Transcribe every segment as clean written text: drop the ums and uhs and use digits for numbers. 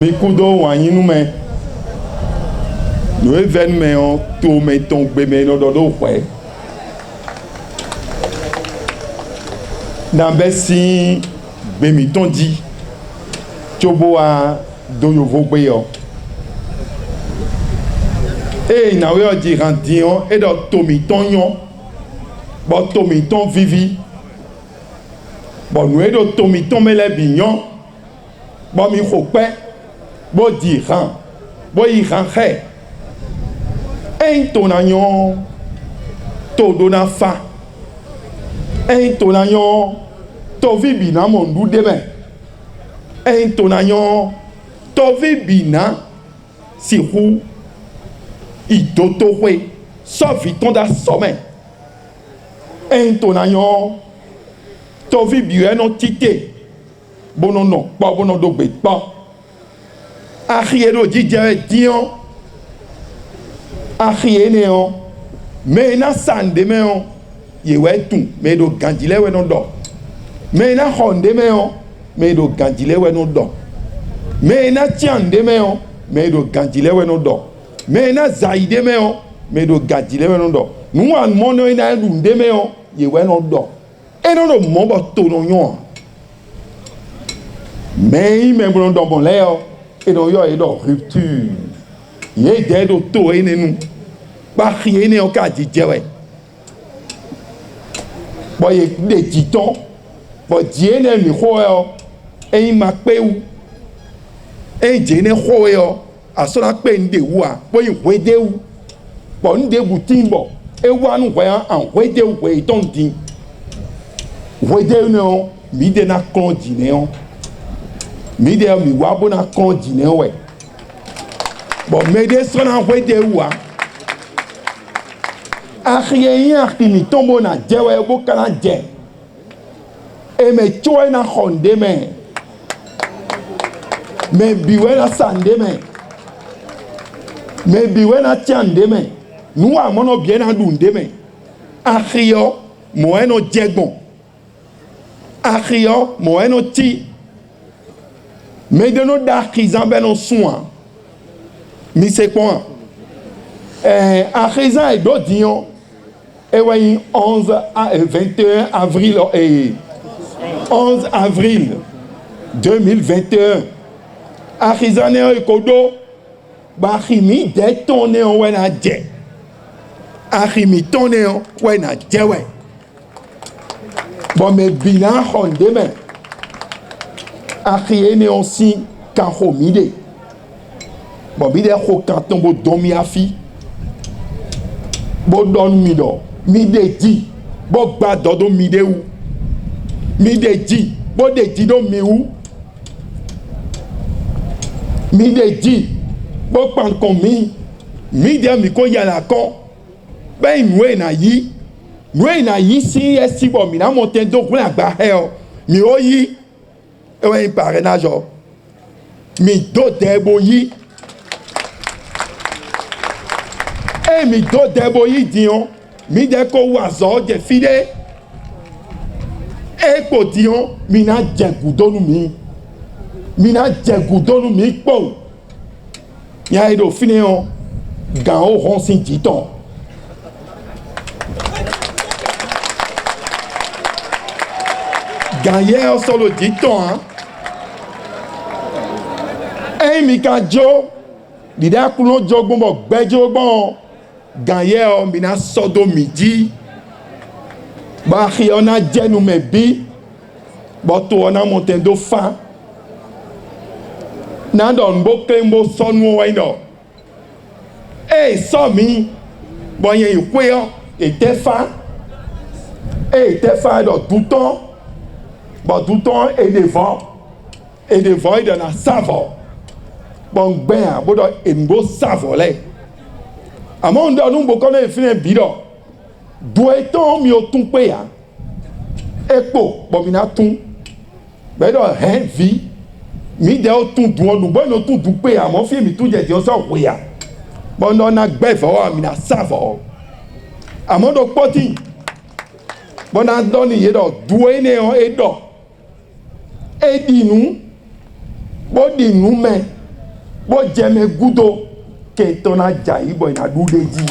Mi kudo wanyi nu me. No even me on to me ton gbe me no do kwe. Na be si gbe mi ton di. Chobo a do yo vo gbe yo. E na we o di randion e do to mi ton yon. Bo to mi ton vivi. Bo no e do to mi ton me le bignon. Bo mi ko pe. Bo di ran, bo yi ran khe. En to na yon, to do na fa. En to na yon, to vi bina mondu deme. En to na yon, to vi bina si hu i do to we, so vi ton da some. En to na yon, to vi biwe no tite. Bono no, pa bono do be pa. Achie do djidje dion. Achie neon. Me na sande meon. Ye we tout. Me do gandile we non do. Me na honde meon. Me do gandile we non do. Me na tiande meon. Me do gandile we non do. Me na zaide meon. Me do gandile we non do. Nou an mono ina lunde meon. Ye we non do. E non do mon bo to non yon. Me me bon do bon leo. Et donc, il y a une rupture. Il y a des autos et nous. Pas rien n'est au cas d'y dire. Bon, il y a des titans. Bon, Dieu n'est pas quoi. Et il m'a payé où. Et Dieu n'est pas quoi. À ce moment-là, il y a des ouah. Bon, il y a des où. Bon, il y a des boutines. Bon, et ouah, nous voyons en vrai des où. Et ton dit. Vrai des où, non. Mais il y a un continent. Mi de mi wa bona continue we bon me de so na we de wa akhie yan mi tombo na je we bo kana je e me choi na honde me biwe na sande me biwe na tiande me nu wa mono bien na dunde me akhio mo eno jegbon akhio mo eno ti. Mais de nos d'artisans ben nos soins. Mais c'est quoi? Artisan et d'autres dions. Et oui, 11 à 21 avril et 11 avril 2021. Artisan et kodo. Bahimi détonné en wena dje. Ahimi toné en wena dje we. Bon mais bilan honde men. Achie ne aussi quand homide. Bon bide ho kanton bo domi afi. Bo don mido. Mide di. Bo gba dodo mide ou. Mide di. Bo de di do mi ou. Mide di. Bo pan kon mi. Mide mi ko yana kon. Ben mwe na yi. Mwe na yi si esi bo mi na monten do kuna gba heo. Mi o yi. Et oui, parrainage. Mi do deboyi. Et mi do deboyi dion. Mi de ko wazo de fide. Et ko dion. Mi na djegudonu mi. Mi na djegudonu mi po. Ya edo fine on. Gan o ronsin titon. Gagné sur le diton, hein. Et Mikajo, l'idée que l'on joue bon, bejo bon, gagné mina sodo midi. Bah, on a dit nous mebi, bah, tout on a monté de fin. N'a don boke mbo son no. Eh, so mi, bon y a eu quoi, et t'es fin, et t'es fin dans tout temps. Bon, tout le temps, et devant, il y a un savon. Bon, ben, il y a un beau savon. À mon temps, nous avons fait un bidon. Doit-on mieux tout payer? Et pour, bon, il y a tout. Mais il y a un vie. Il y a tout, nous avons tout payer. Mon fils, il y a tout, il y a ça, oui. Bon, on a un savon. À mon temps, il bon, on a donné, il y a doué et d'or. Et dis-nous, bon dis-nous, mais Bo jeme gudo ke tona jai bo na dude di.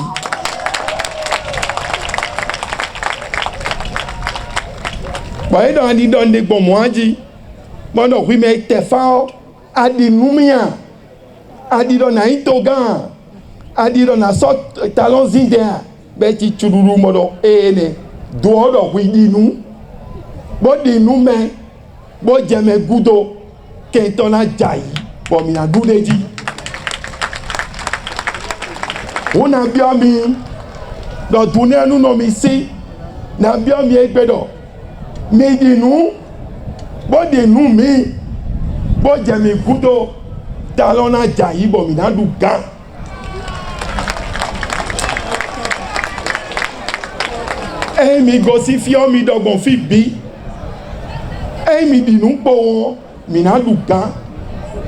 Bo e don di don de bon moi di. Bon no oui me te fa adi numia. Adi don na itogan. Adi don na so talon zindea. Be ti chururu modo ene. Do do oui di nu. Bo di nu me. Bo jeme gudo ke tona jai. Bo mi na dude di. Una bia mi do dunia nu no mi si na bia mi egbedo mi di nu bo de nu mi bo je mi gudo talona jayi bo mi na du gan e mi go si fi o mi dogbon fi bi e mi di nu po mi na du gan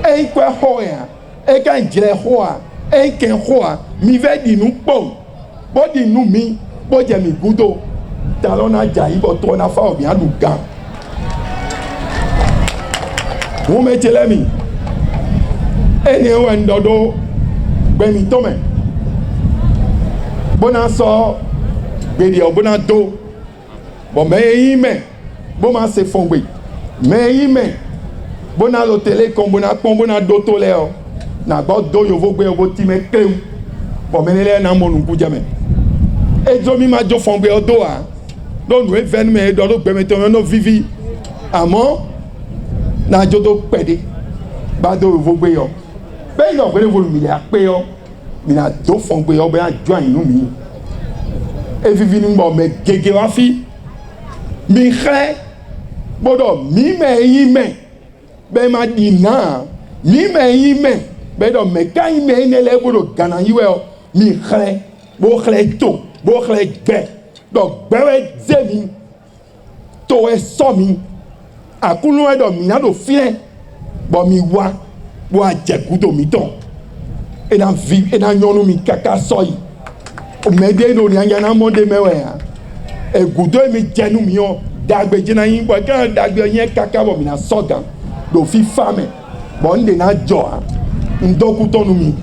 e kwe ho ya e kan jire ho a e ken ho a mi ve di nu po bo di nu mi bo je mi gudo talona jayi bo to na fa o mi adu gan wo me tele mi eni we ndodo gbe mi to me bona so gbe di o bona do bo me yin me bo ma se fongbe me yin me bona lo tele kon bona pon bona do to le o na gbo do yo vo gbe o ti me kreu bo me le na mo nu ku jame e jo mi ma jo fongbe o do a do nu e ven me do lo gbe me to no vivi amo na jo do pede ba do vo gbe yo be no gbe vo mi le ape yo mi na do fongbe yo be a jo anu mi e vivi ni mo me gege wa fi mi khe bodo mi me yin me be ma di na mi me yin me be do me kan me ne le bodo gana yiwe o mi khle bo khle to bo khle gbe do gbewe zemi to e so mi akunu e do mi na do fie bo mi wa bo ajegudo mi ton e na vi e na nyonu mi kaka soyi o me de no ni anya na mo de mewe ya e gudo mi jenu mi o dagbe jina yin bo kan dagbe yen kaka bo mi na sogan do fi fame bo nde na jo a ndoku tonu mi.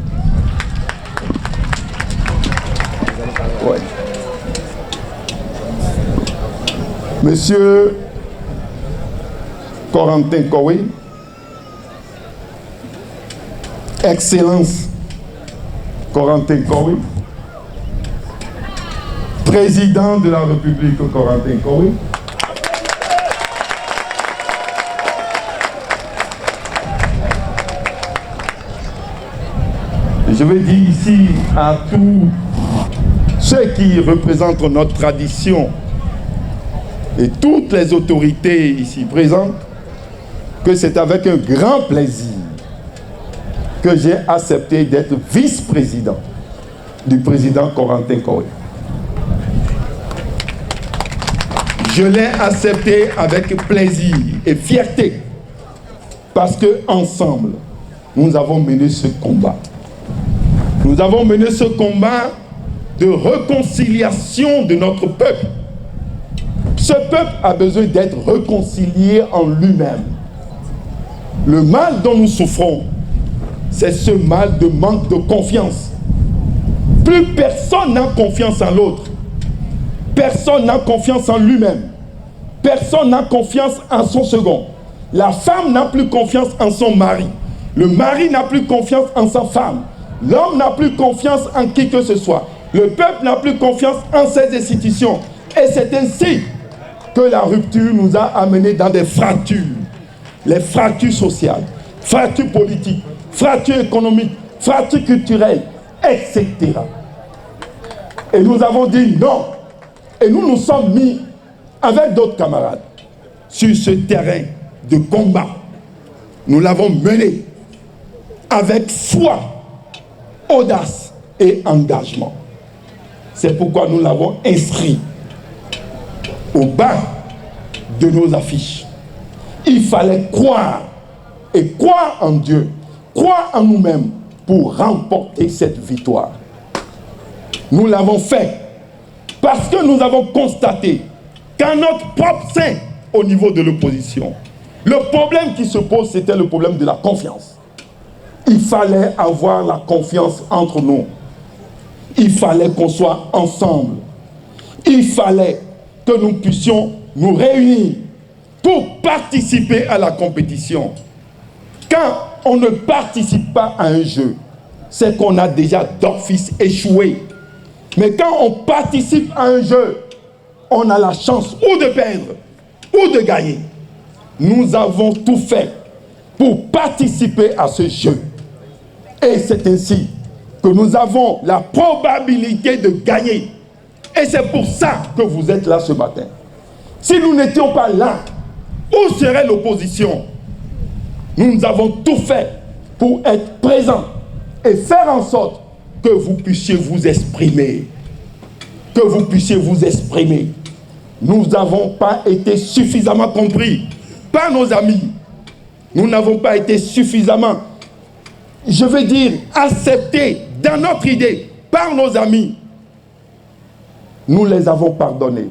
Ouais. Monsieur Corentin Kowe, Excellence Corentin Kowe, Président de la République Corentin Kowe, je veux dire ici à tous ceux qui représentent notre tradition et toutes les autorités ici présentes que c'est avec un grand plaisir que j'ai accepté d'être vice-président du président Corentin Kowe. Je l'ai accepté avec plaisir et fierté parce que ensemble nous avons mené ce combat. Nous avons mené ce combat de réconciliation de notre peuple. Ce peuple a besoin d'être réconcilié en lui-même. Le mal dont nous souffrons, c'est ce mal de manque de confiance. Plus personne n'a confiance en l'autre. Personne n'a confiance en lui-même. Personne n'a confiance en son second. La femme n'a plus confiance en son mari. Le mari n'a plus confiance en sa femme. L'homme n'a plus confiance en qui que ce soit. Le peuple n'a plus confiance en ses institutions. Et c'est ainsi que la rupture nous a amenés dans des fractures. Les fractures sociales, fractures politiques, fractures économiques, fractures culturelles, etc. Et nous avons dit non. Et nous nous sommes mis avec d'autres camarades sur ce terrain de combat. Nous l'avons mené avec foi, audace et engagement. C'est pourquoi nous l'avons inscrit au bas de nos affiches. Il fallait croire et croire en Dieu, croire en nous-mêmes pour remporter cette victoire. Nous l'avons fait parce que nous avons constaté qu'à notre propre sein, au niveau de l'opposition, le problème qui se pose, c'était le problème de la confiance. il fallait avoir la confiance entre nous. Il fallait qu'on soit ensemble. Il fallait que nous puissions nous réunir pour participer à la compétition. Quand on ne participe pas à un jeu, c'est qu'on a déjà d'office échoué. Mais quand on participe à un jeu, on a la chance ou de perdre ou de gagner. Nous avons tout fait pour participer à ce jeu. Et c'est ainsi que nous avons la probabilité de gagner. Et c'est pour ça que vous êtes là ce matin. Si nous n'étions pas là, où serait l'opposition? Nous avons tout fait pour être présents et faire en sorte que vous puissiez vous exprimer. Que vous puissiez vous exprimer. Nous n'avons pas été suffisamment compris par nos amis. Nous n'avons pas été suffisamment, je veux dire, acceptés dans notre idée par nos amis. Nous les avons pardonnés.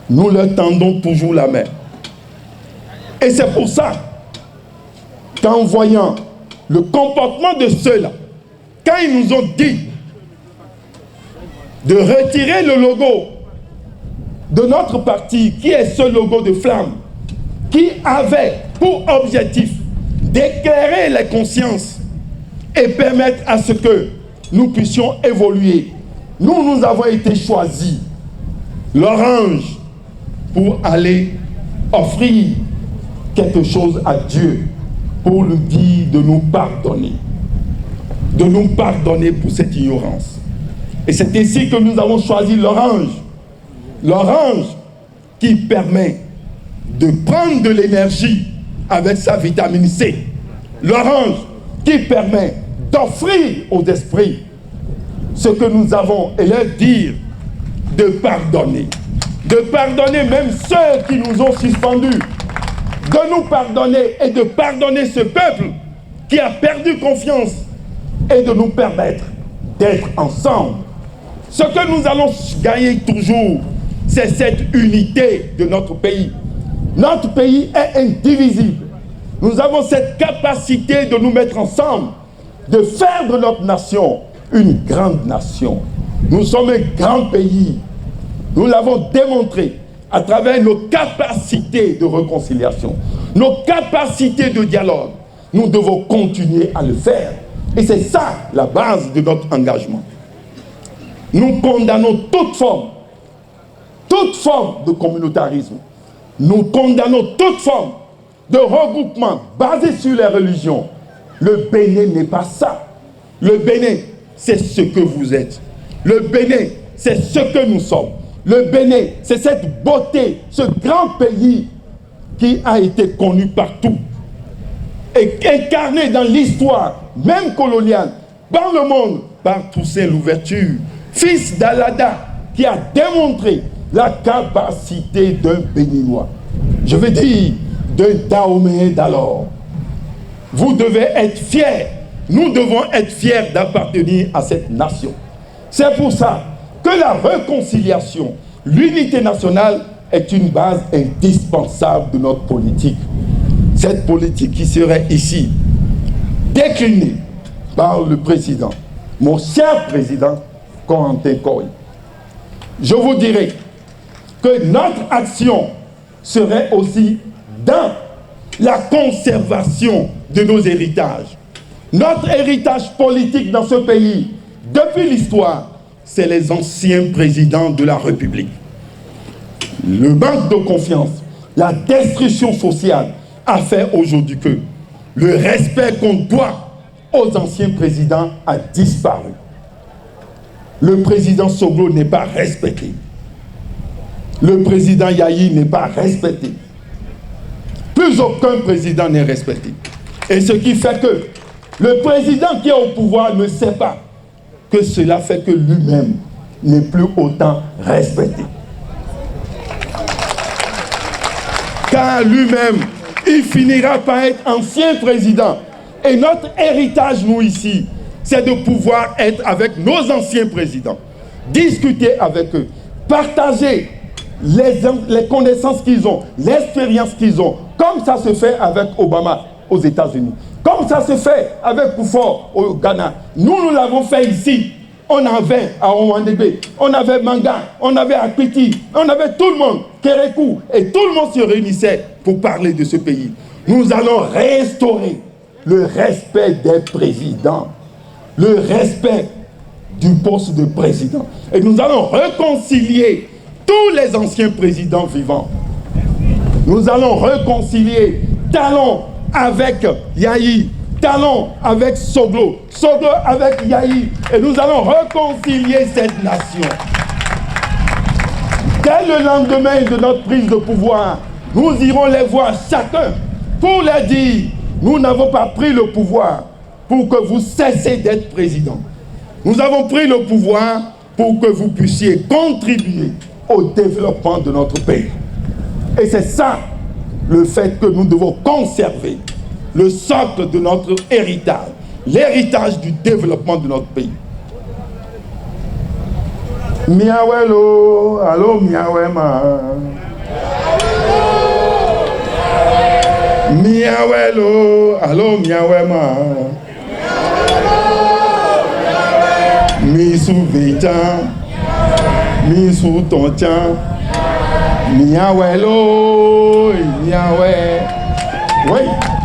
Nous leur tendons toujours la main. Et c'est pour ça qu'en voyant le comportement de ceux-là, quand ils nous ont dit de retirer le logo de notre parti, qui est ce logo de flamme, qui avait pour objectif d'éclairer les consciences et permettre à ce que nous puissions évoluer. Nous avons été choisis, l'orange, pour aller offrir quelque chose à Dieu, pour lui dire de nous pardonner pour cette ignorance. Et c'est ainsi que nous avons choisi l'orange. L'orange qui permet de prendre de l'énergie avec sa vitamine C. L'orange qui permet d'offrir aux esprits ce que nous avons et leur dire de pardonner. De pardonner même ceux qui nous ont suspendus. De nous pardonner et de pardonner ce peuple qui a perdu confiance et de nous permettre d'être ensemble. Ce que nous allons gagner toujours, c'est cette unité de notre pays. Notre pays est indivisible. Nous avons cette capacité de nous mettre ensemble, de faire de notre nation une grande nation. Nous sommes un grand pays. Nous l'avons démontré à travers nos capacités de réconciliation, nos capacités de dialogue. Nous devons continuer à le faire. Et c'est ça la base de notre engagement. Nous condamnons toute forme de communautarisme. Nous condamnons toute forme de regroupement basé sur les religions. Le Bénin n'est pas ça. Le Bénin, c'est ce que vous êtes. Le Bénin, c'est ce que nous sommes. Le Bénin, c'est cette beauté, ce grand pays qui a été connu partout et incarné dans l'histoire, même coloniale, dans le monde, par Toussaint Louverture, fils d'Alada, qui a démontré la capacité d'un Béninois. Je veux dire, d'un Dahomey d'alors. Vous devez être fiers. Nous devons être fiers d'appartenir à cette nation. C'est pour ça que la réconciliation, l'unité nationale est une base indispensable de notre politique. Cette politique qui serait ici déclinée par le président, mon cher président Corentin Koy. Je vous dirai que notre action serait aussi dans la conservation de nos héritages. Notre héritage politique dans ce pays, depuis l'histoire, c'est les anciens présidents de la République. Le manque de confiance, la destruction sociale a fait aujourd'hui que le respect qu'on doit aux anciens présidents a disparu. Le président Soglo n'est pas respecté. Le président Yahi n'est pas respecté. Plus aucun président n'est respecté. Et ce qui fait que le président qui est au pouvoir ne sait pas que cela fait que lui-même n'est plus autant respecté. Car lui-même, il finira par être ancien président. Et notre héritage, nous ici, c'est de pouvoir être avec nos anciens présidents, discuter avec eux, partager les connaissances qu'ils ont, l'expérience qu'ils ont, comme ça se fait avec Obama aux États-Unis, Comme ça se fait avec Kufuor au Ghana. Nous l'avons fait ici. On avait à Ouandébé, on avait Manga, on avait Akpiti, on avait tout le monde, Kérékou, et tout le monde se réunissait pour parler de ce pays. Nous allons restaurer le respect des présidents, le respect du poste de président. Et nous allons réconcilier tous les anciens présidents vivants. Nous allons réconcilier Talon avec Yahi, Talon avec Soglo, Soglo avec Yahi, et nous allons réconcilier cette nation. Dès le lendemain de notre prise de pouvoir, nous irons les voir chacun pour leur dire, nous n'avons pas pris le pouvoir pour que vous cessiez d'être président. Nous avons pris le pouvoir pour que vous puissiez contribuer au développement de notre pays. Et c'est ça le fait que nous devons conserver le socle de notre héritage, l'héritage du développement de notre pays. Miawelo, allo miawema. Miawelo, allo miawema. Mi sou vetan, mi sou tontian. Miawelo, miawe. Oui.